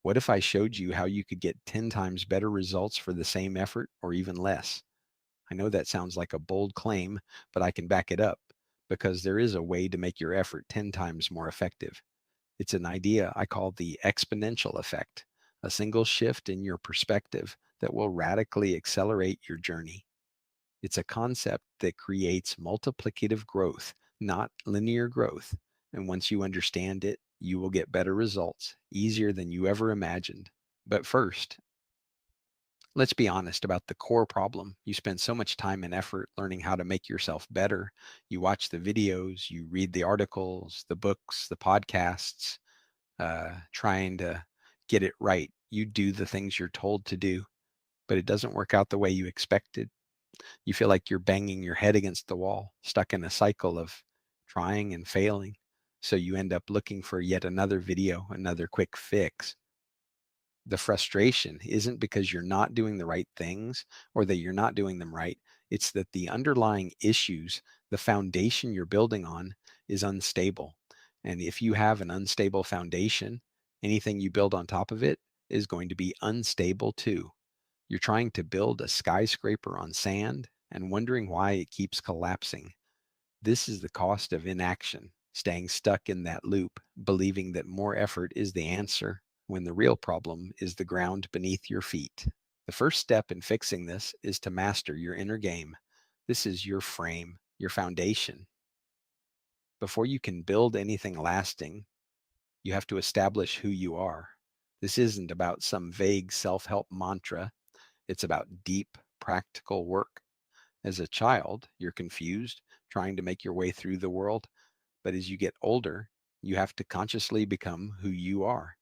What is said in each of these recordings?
What if I showed you how you could get 10 times better results for the same effort or even less? I know that sounds like a bold claim, but I can back it up because there is a way to make your effort 10 times more effective. It's an idea I call the exponential effect, a single shift in your perspective that will radically accelerate your journey. It's a concept that creates multiplicative growth, not linear growth. And once you understand it, you will get better results, easier than you ever imagined. But first, let's be honest about the core problem. You spend so much time and effort learning how to make yourself better. You watch the videos, you read the articles, the books, the podcasts, trying to get it right. You do the things you're told to do, but it doesn't work out the way you expected. You feel like you're banging your head against the wall, stuck in a cycle of trying and failing. So you end up looking for yet another video, another quick fix. The frustration isn't because you're not doing the right things or that you're not doing them right. It's that the underlying issues, the foundation you're building on, is unstable. And if you have an unstable foundation, anything you build on top of it is going to be unstable too. You're trying to build a skyscraper on sand and wondering why it keeps collapsing. This is the cost of inaction, staying stuck in that loop, believing that more effort is the answer when the real problem is the ground beneath your feet. The first step in fixing this is to master your inner game. This is your frame, your foundation. Before you can build anything lasting, you have to establish who you are. This isn't about some vague self help mantra, it's about deep, practical work. As a child, you're confused, trying to make your way through the world. But as you get older, you have to consciously become who you are.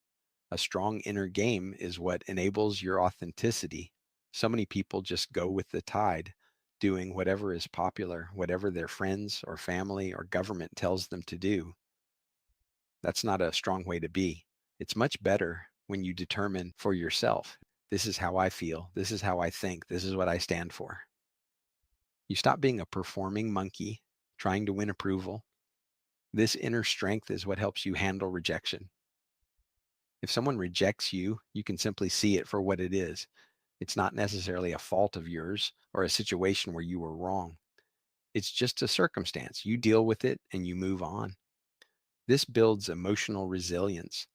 A strong inner game is what enables your authenticity. So many people just go with the tide, doing whatever is popular, whatever their friends or family or government tells them to do. That's not a strong way to be. It's much better when you determine for yourself, this is how I feel, this is how I think, this is what I stand for. You stop being a performing monkey trying to win approval. This inner strength is what helps you handle rejection. If someone rejects you, you can simply see it for what it is. It's not necessarily a fault of yours or a situation where you were wrong. It's just a circumstance. You deal with it and you move on. This builds emotional resilience.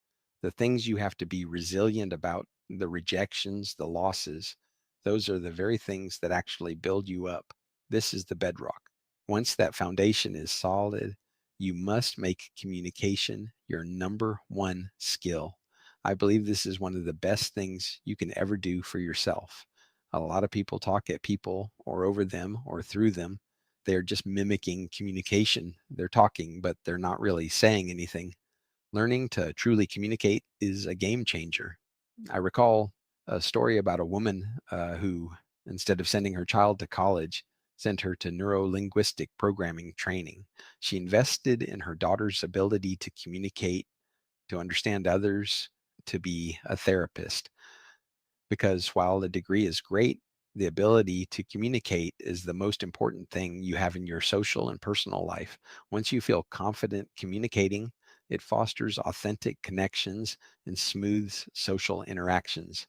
The things you have to be resilient about, the rejections, the losses, those are the very things that actually build you up. This is the bedrock. Once that foundation is solid, you must make communication your number one skill. I believe this is one of the best things you can ever do for yourself. A lot of people talk at people or over them or through them. They're just mimicking communication. They're talking, but they're not really saying anything. Learning to truly communicate is a game changer. I recall a story about a woman who, instead of sending her child to college, sent her to neuro-linguistic programming training. She invested in her daughter's ability to communicate, to understand others, to be a therapist. Because while the degree is great, the ability to communicate is the most important thing you have in your social and personal life. Once you feel confident communicating, it fosters authentic connections and smooths social interactions.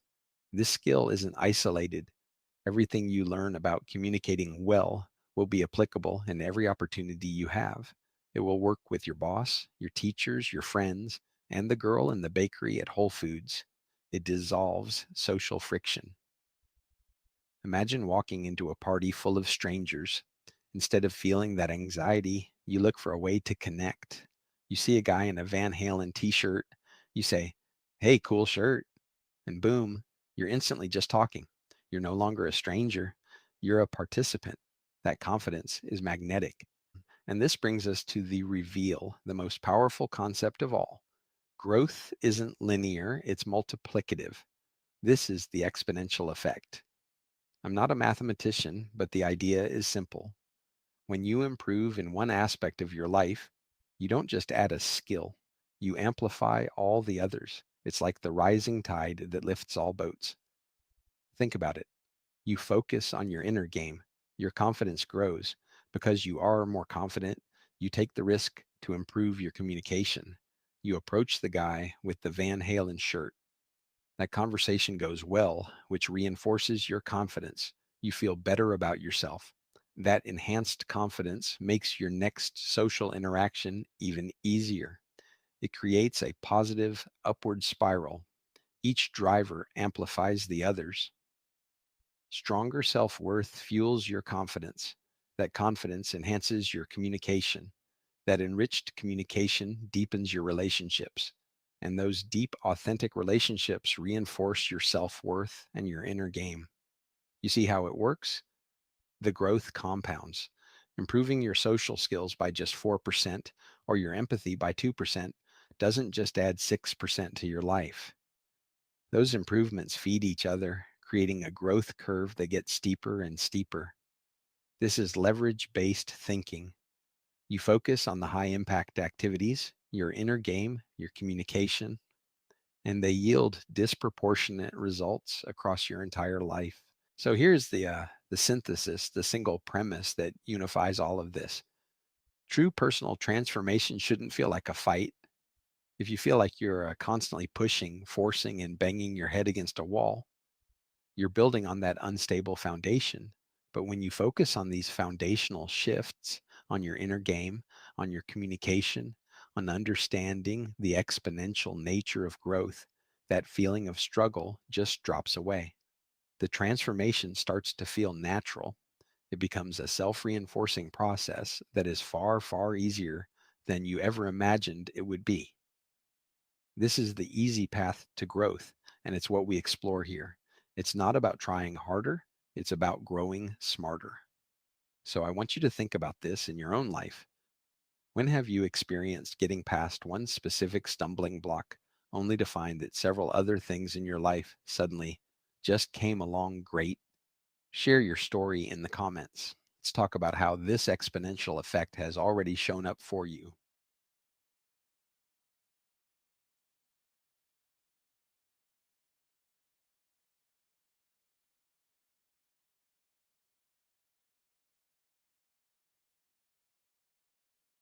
This skill isn't isolated. Everything you learn about communicating well will be applicable in every opportunity you have. It will work with your boss, your teachers, your friends, and the girl in the bakery at Whole Foods. It dissolves social friction. Imagine walking into a party full of strangers. Instead of feeling that anxiety, you look for a way to connect. You see a guy in a Van Halen t shirt. You say, "Hey, cool shirt." And boom, you're instantly just talking. You're no longer a stranger, you're a participant. That confidence is magnetic. And this brings us to the reveal, the most powerful concept of all. Growth isn't linear, it's multiplicative. This is the exponential effect. I'm not a mathematician, but the idea is simple. When you improve in one aspect of your life, you don't just add a skill, you amplify all the others. It's like the rising tide that lifts all boats. Think about it. You focus on your inner game, your confidence grows. Because you are more confident, you take the risk to improve your communication. You approach the guy with the Van Halen shirt. That conversation goes well, which reinforces your confidence. You feel better about yourself. That enhanced confidence makes your next social interaction even easier. It creates a positive upward spiral. Each driver amplifies the others. Stronger self worth fuels your confidence. That confidence enhances your communication. That enriched communication deepens your relationships. And those deep, authentic relationships reinforce your self worth and your inner game. You see how it works? The growth compounds. Improving your social skills by just 4% or your empathy by 2% doesn't just add 6% to your life. Those improvements feed each other, creating a growth curve that gets steeper and steeper. This is leverage based thinking. You focus on the high impact activities, your inner game, your communication, and they yield disproportionate results across your entire life. So here's the synthesis, the single premise that unifies all of this. True personal transformation shouldn't feel like a fight. If you feel like you're constantly pushing, forcing, and banging your head against a wall, you're building on that unstable foundation. But when you focus on these foundational shifts, on your inner game, on your communication, on understanding the exponential nature of growth, that feeling of struggle just drops away. The transformation starts to feel natural. It becomes a self reinforcing process that is far, far easier than you ever imagined it would be. This is the easy path to growth, and it's what we explore here. It's not about trying harder, it's about growing smarter. So I want you to think about this in your own life. When have you experienced getting past one specific stumbling block only to find that several other things in your life suddenly just came along great? Share your story in the comments. Let's talk about how this exponential effect has already shown up for you.